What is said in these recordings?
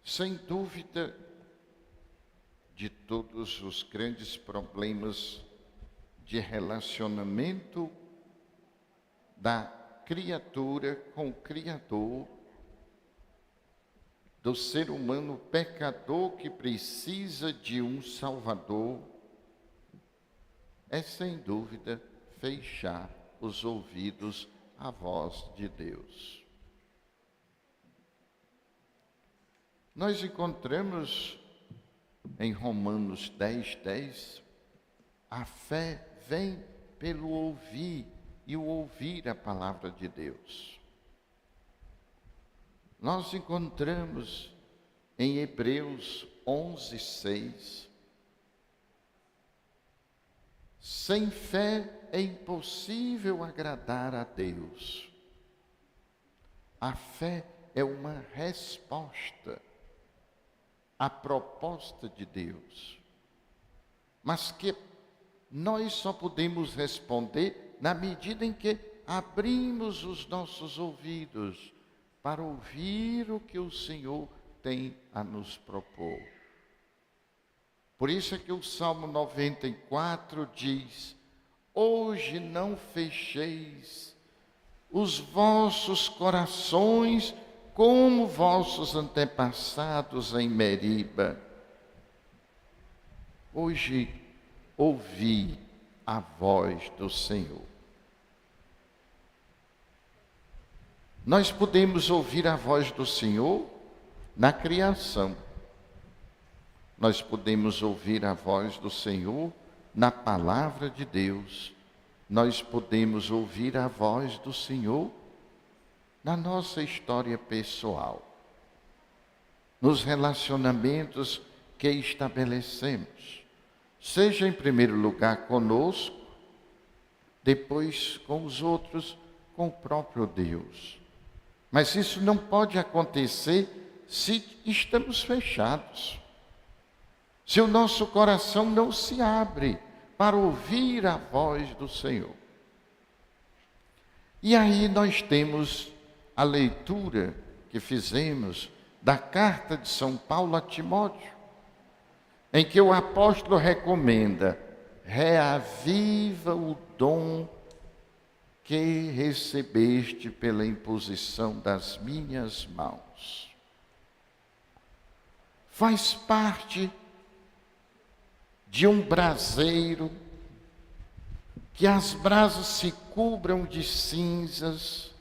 Sem dúvida, de todos os grandes problemas de relacionamento da criatura com o Criador, do ser humano pecador que precisa de um Salvador, é sem dúvida fechar os ouvidos à voz de Deus. Nós encontramos em Romanos 10:10, a fé vem pelo ouvir e o ouvir a palavra de Deus. Nós encontramos em Hebreus 11:6, sem fé é impossível agradar a Deus. A fé é uma resposta à proposta de Deus, mas que nós só podemos responder na medida em que abrimos os nossos ouvidos para ouvir o que o Senhor tem a nos propor. Por isso é que o Salmo 94 diz: hoje não fecheis os vossos corações como vossos antepassados em Meriba. Hoje ouvi a voz do Senhor. Nós podemos ouvir a voz do Senhor na criação. Nós podemos ouvir a voz do Senhor na palavra de Deus. Nós podemos ouvir a voz do Senhor na nossa história pessoal, nos relacionamentos que estabelecemos, seja em primeiro lugar conosco, depois com os outros, com o próprio Deus. Mas isso não pode acontecer se estamos fechados, se o nosso coração não se abre para ouvir a voz do Senhor. E aí nós temos a leitura que fizemos da carta de São Paulo a Timóteo, em que o apóstolo recomenda: reaviva o dom que recebeste pela imposição das minhas mãos. Faz parte de um braseiro que as brasas se cubram de cinzas,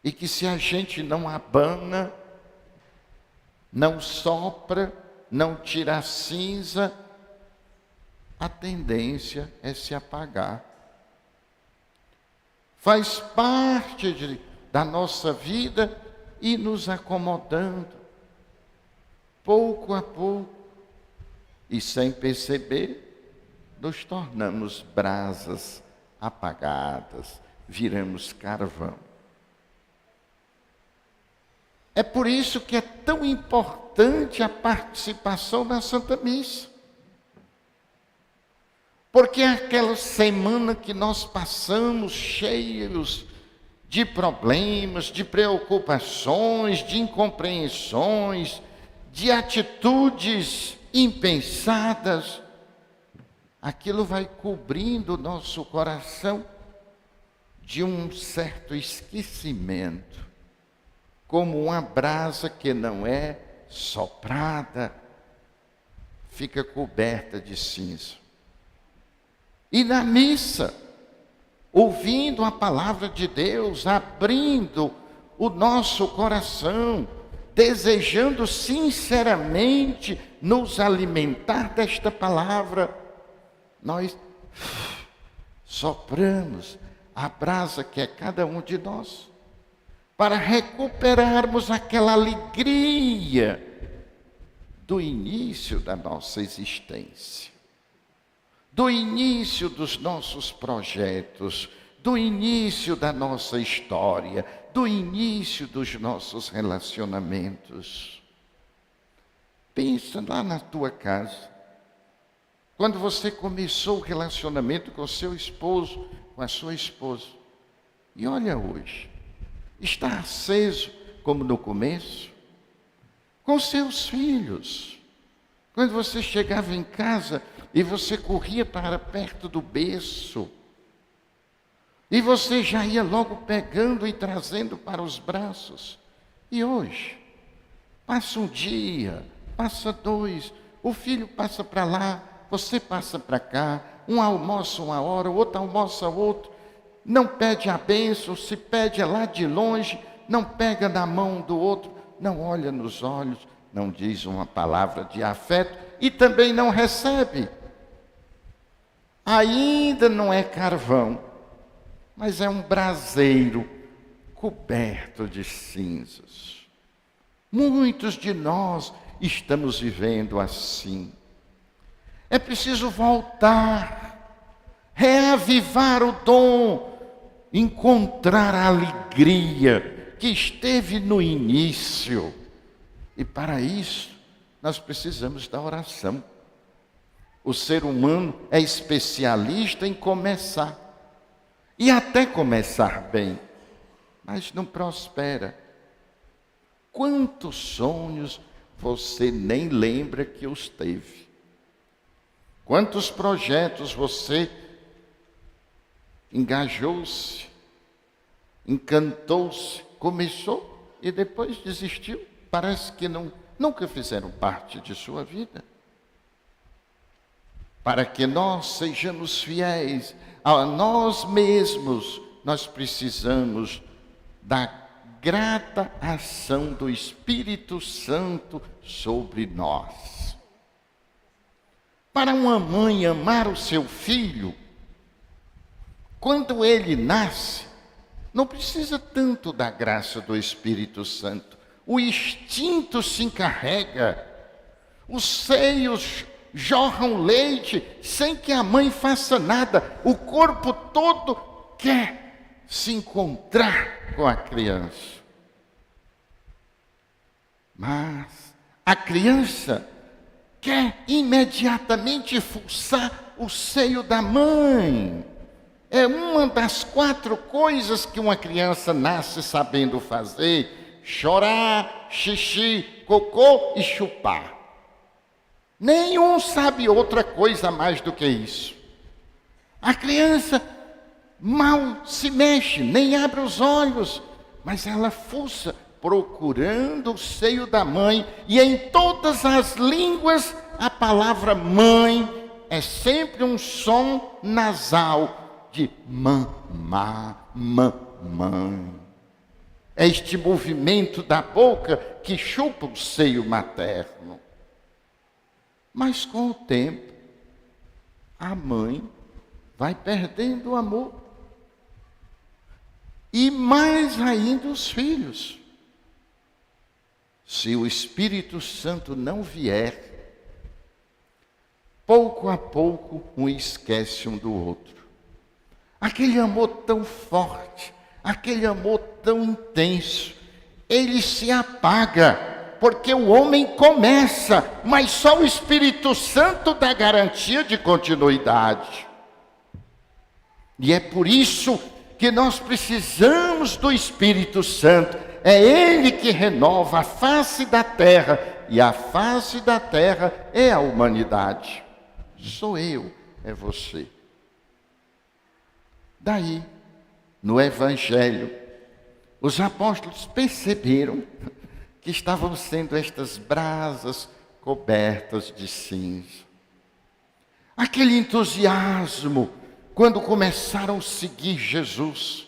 e que se a gente não abana, não sopra, não tira a cinza, a tendência é se apagar. Faz parte da nossa vida e nos acomodando, pouco a pouco, e sem perceber, nos tornamos brasas apagadas, viramos carvão. É por isso que é tão importante a participação na Santa Missa. Porque é aquela semana que nós passamos cheios de problemas, de preocupações, de incompreensões, de atitudes impensadas, aquilo vai cobrindo o nosso coração de um certo esquecimento, como uma brasa que não é soprada, fica coberta de cinza. E na missa, ouvindo a palavra de Deus, abrindo o nosso coração, desejando sinceramente nos alimentar desta palavra, nós sopramos a brasa que é cada um de nós, para recuperarmos aquela alegria do início da nossa existência, do início dos nossos projetos, do início da nossa história, do início dos nossos relacionamentos. Pensa lá na tua casa, quando você começou o relacionamento com seu esposo, com a sua esposa, e olha hoje, está aceso como no começo? com seus filhos. Quando você chegava em casa e você corria para perto do berço, e você já ia logo pegando e trazendo para os braços. E hoje, passa um dia, passa dois, o filho passa para lá, você passa para cá, um almoça uma hora, o outro almoça outro, não pede a bênção, se pede é lá de longe, não pega na mão do outro, não olha nos olhos, não diz uma palavra de afeto e também não recebe. Ainda não é carvão, mas é um braseiro coberto de cinzas. Muitos de nós estamos vivendo assim. É preciso voltar, reavivar o dom, encontrar a alegria que esteve no início. E para isso, nós precisamos da oração. O ser humano é especialista em começar. E até começar bem, mas não prospera. Quantos sonhos você nem lembra que os teve? Quantos projetos você engajou-se, encantou-se, começou e depois desistiu? Parece que nunca fizeram parte de sua vida. Para que nós sejamos fiéis a nós mesmos, nós precisamos da grata ação do Espírito Santo sobre nós. Para uma mãe amar o seu filho, quando ele nasce, não precisa tanto da graça do Espírito Santo. O instinto se encarrega, os seios jorram leite sem que a mãe faça nada. O corpo todo quer se encontrar com a criança. Mas a criança quer imediatamente fuçar o seio da mãe. É uma das 4 coisas que uma criança nasce sabendo fazer: chorar, xixi, cocô e chupar. Nenhum sabe outra coisa mais do que isso. A criança mal se mexe, nem abre os olhos, mas ela fuça procurando o seio da mãe, e em todas as línguas a palavra mãe é sempre um som nasal de mamá, mamãe. É este movimento da boca que chupa o seio materno. Mas com o tempo, a mãe vai perdendo o amor. E mais ainda os filhos. Se o Espírito Santo não vier, pouco a pouco um esquece um do outro. Aquele amor tão forte, aquele amor tão intenso, ele se apaga. Porque o homem começa, mas só o Espírito Santo dá garantia de continuidade. E é por isso que nós precisamos do Espírito Santo. É Ele que renova a face da terra, e a face da terra é a humanidade. Sou eu, é você. Daí, no Evangelho, os apóstolos perceberam que estavam sendo estas brasas cobertas de cinza. Aquele entusiasmo, quando começaram a seguir Jesus,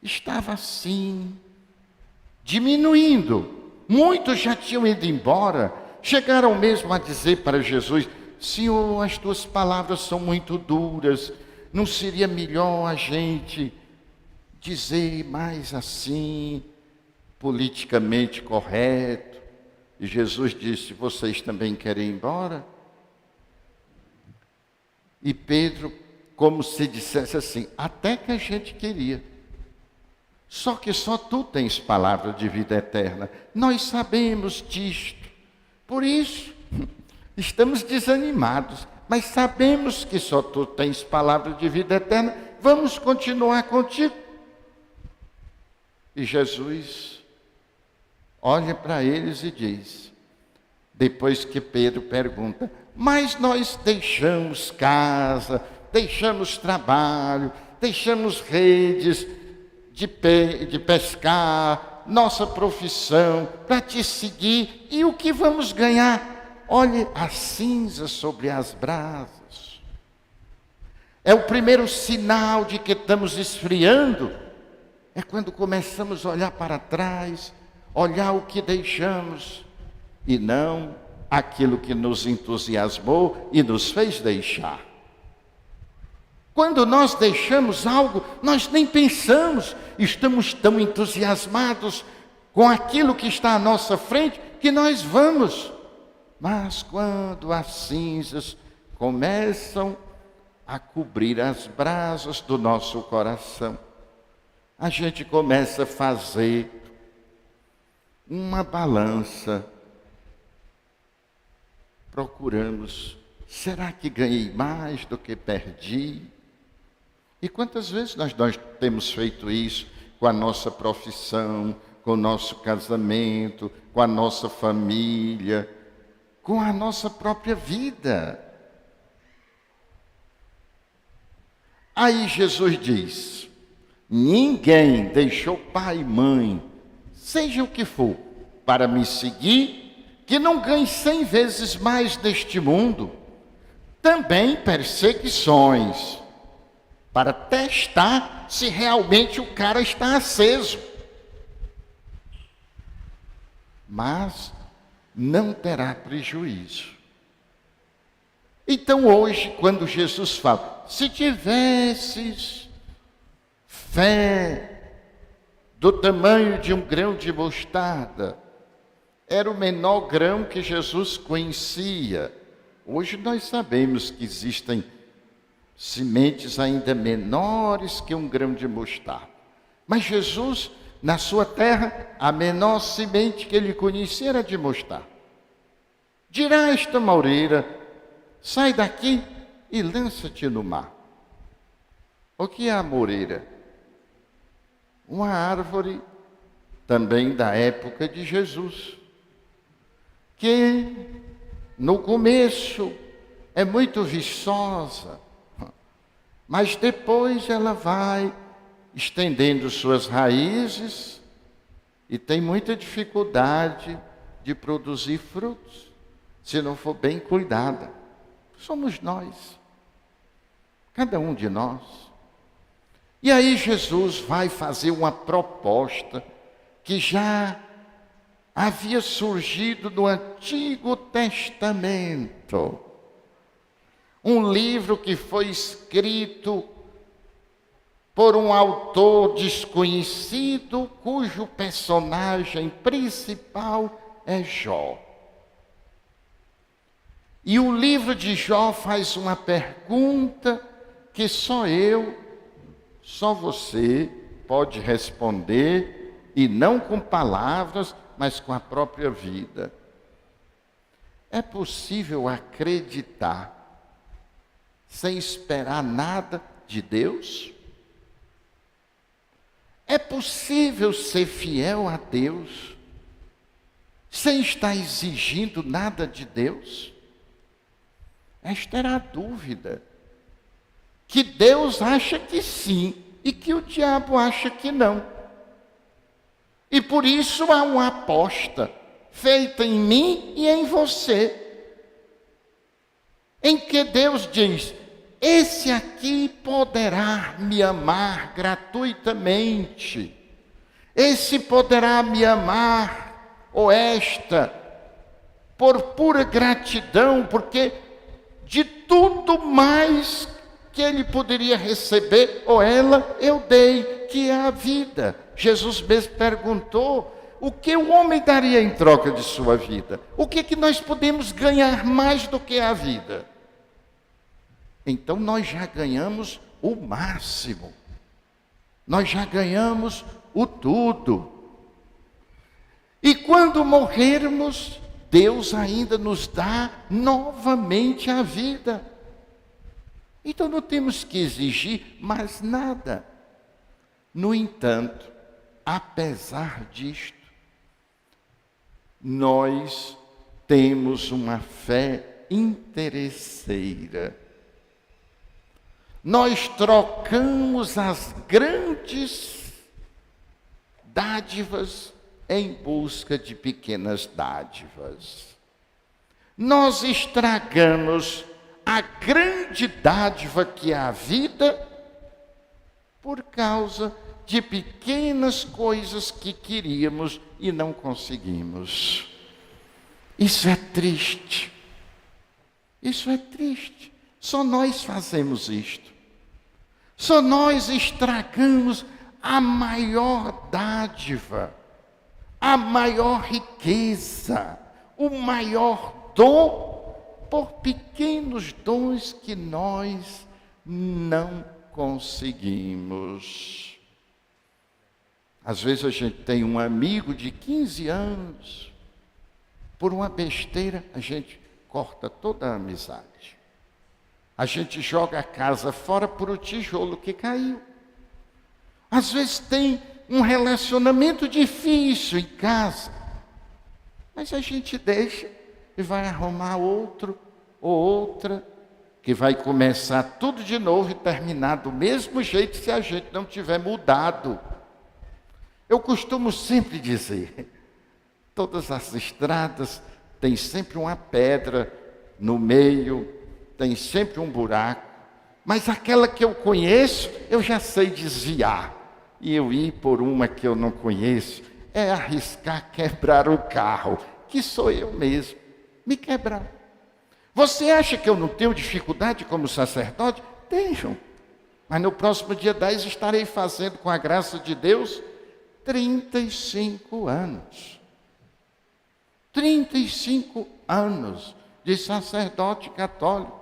estava assim, diminuindo. Muitos já tinham ido embora, chegaram mesmo a dizer para Jesus: Senhor, as tuas palavras são muito duras, não seria melhor a gente dizer mais assim, politicamente correto? E Jesus disse: vocês também querem ir embora? E Pedro, como se dissesse assim: até que a gente queria, só que só tu tens palavra de vida eterna, nós sabemos disto, por isso estamos desanimados, mas sabemos que só tu tens palavra de vida eterna, vamos continuar contigo. E Jesus olha para eles e diz, depois que Pedro pergunta, mas nós deixamos casa, deixamos trabalho, deixamos redes de pescar, nossa profissão, para te seguir, e o que vamos ganhar? Olhe a cinza sobre as brasas. É o primeiro sinal de que estamos esfriando, é quando começamos a olhar para trás, olhar o que deixamos, e não aquilo que nos entusiasmou e nos fez deixar. Quando nós deixamos algo, nós nem pensamos, estamos tão entusiasmados com aquilo que está à nossa frente, que nós vamos. Mas quando as cinzas começam a cobrir as brasas do nosso coração, a gente começa a fazer uma balança. Procuramos, será que ganhei mais do que perdi? E quantas vezes nós temos feito isso com a nossa profissão, com o nosso casamento, com a nossa família, com a nossa própria vida? Aí Jesus diz, ninguém deixou pai e mãe, seja o que for, para me seguir, que não ganhe 100 vezes mais neste mundo, também perseguições, para testar se realmente o cara está aceso. Mas não terá prejuízo. Então hoje, quando Jesus fala, se tivesses fé do tamanho de um grão de mostarda, era o menor grão que Jesus conhecia. Hoje nós sabemos que existem sementes ainda menores que um grão de mostarda. Mas Jesus, na sua terra, a menor semente que ele conhecia era de mostarda. Dirá esta moureira, sai daqui e lança-te no mar. O que é a moureira? Uma árvore também da época de Jesus, que no começo é muito viçosa, mas depois ela vai estendendo suas raízes e tem muita dificuldade de produzir frutos, se não for bem cuidada. Somos nós, cada um de nós. E aí Jesus vai fazer uma proposta que já havia surgido no Antigo Testamento. Um livro que foi escrito por um autor desconhecido, cujo personagem principal é Jó. E o livro de Jó faz uma pergunta que só eu, só você pode responder, e não com palavras, mas com a própria vida. É possível acreditar sem esperar nada de Deus? É possível ser fiel a Deus sem estar exigindo nada de Deus? Esta era a dúvida. Que Deus acha que sim e que o diabo acha que não. E por isso há uma aposta feita em mim e em você, em que Deus diz, esse aqui poderá me amar gratuitamente, esse poderá me amar, ou esta, por pura gratidão, porque de tudo mais que ele poderia receber, ou ela, eu dei, que é a vida. Jesus mesmo perguntou, o que o homem daria em troca de sua vida? O que nós podemos ganhar mais do que a vida? Então nós já ganhamos o máximo. Nós já ganhamos o tudo. E quando morrermos, Deus ainda nos dá novamente a vida. Então não temos que exigir mais nada. No entanto, apesar disto, nós temos uma fé interesseira. Nós trocamos as grandes dádivas em busca de pequenas dádivas. Nós estragamos a grande dádiva que é a vida por causa de pequenas coisas que queríamos e não conseguimos. Isso é triste. Isso é triste. Só nós fazemos isto. Só nós estragamos a maior dádiva, a maior riqueza, o maior dom, por pequenos dons que nós não conseguimos. Às vezes a gente tem um amigo de 15 anos, por uma besteira a gente corta toda a amizade. A gente joga a casa fora por o tijolo que caiu. Às vezes tem um relacionamento difícil em casa, mas a gente deixa e vai arrumar outro ou outra, que vai começar tudo de novo e terminar do mesmo jeito se a gente não tiver mudado. Eu costumo sempre dizer, todas as estradas têm sempre uma pedra no meio, tem sempre um buraco, mas aquela que eu conheço, eu já sei desviar. E eu ir por uma que eu não conheço, é arriscar quebrar o carro, que sou eu mesmo, me quebrar. Você acha que eu não tenho dificuldade como sacerdote? Tenho. Mas no próximo dia 10 estarei fazendo, com a graça de Deus, 35 anos. 35 anos de sacerdote católico.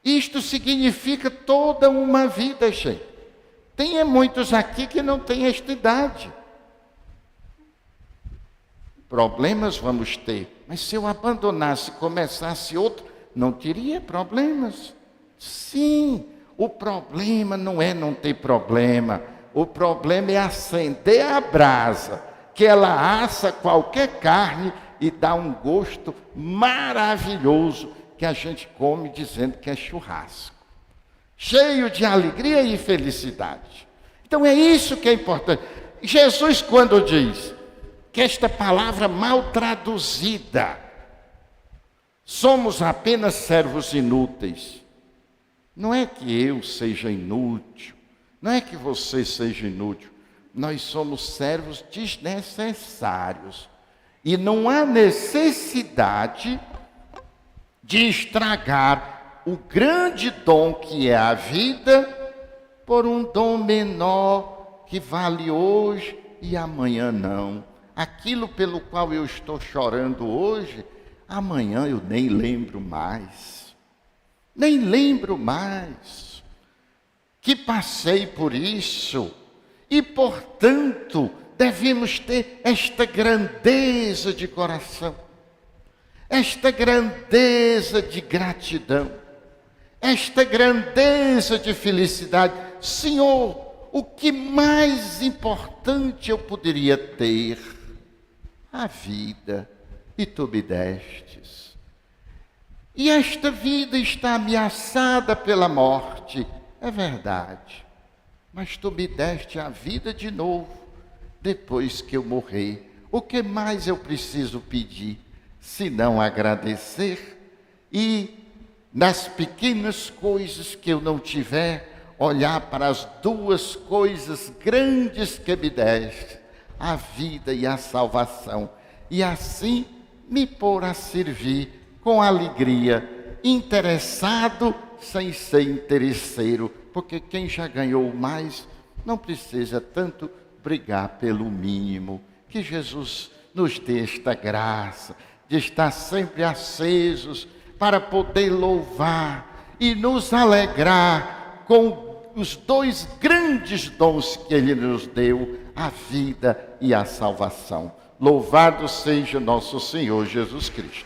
Isto significa toda uma vida, gente. Tem muitos aqui que não têm esta idade. Problemas vamos ter, mas se eu abandonasse e começasse outro, não teria problemas. Sim, o problema não é não ter problema. O problema é acender a brasa, que ela assa qualquer carne e dá um gosto maravilhoso, que a gente come dizendo que é churrasco. Cheio de alegria e felicidade. Então é isso que é importante. Jesus, quando diz que esta palavra mal traduzida, somos apenas servos inúteis, não é que eu seja inútil, não é que você seja inútil, nós somos servos desnecessários. E não há necessidade de estragar o grande dom que é a vida por um dom menor que vale hoje e amanhã não. Aquilo pelo qual eu estou chorando hoje, amanhã eu nem lembro mais. Nem lembro mais que passei por isso. E, portanto, devemos ter esta grandeza de coração, esta grandeza de gratidão, esta grandeza de felicidade. Senhor, o que mais importante eu poderia ter? A vida, e tu me destes. E esta vida está ameaçada pela morte, é verdade, mas tu me deste a vida de novo, depois que eu morrer. O que mais eu preciso pedir, se não agradecer? E nas pequenas coisas que eu não tiver, olhar para as duas coisas grandes que me deste, a vida e a salvação, e assim me pôr a servir com alegria, interessado sem ser interesseiro, porque quem já ganhou mais não precisa tanto brigar pelo mínimo. Que Jesus nos dê esta graça de estar sempre acesos para poder louvar e nos alegrar com os dois grandes dons que Ele nos deu, a vida e a salvação. Louvado seja nosso Senhor Jesus Cristo.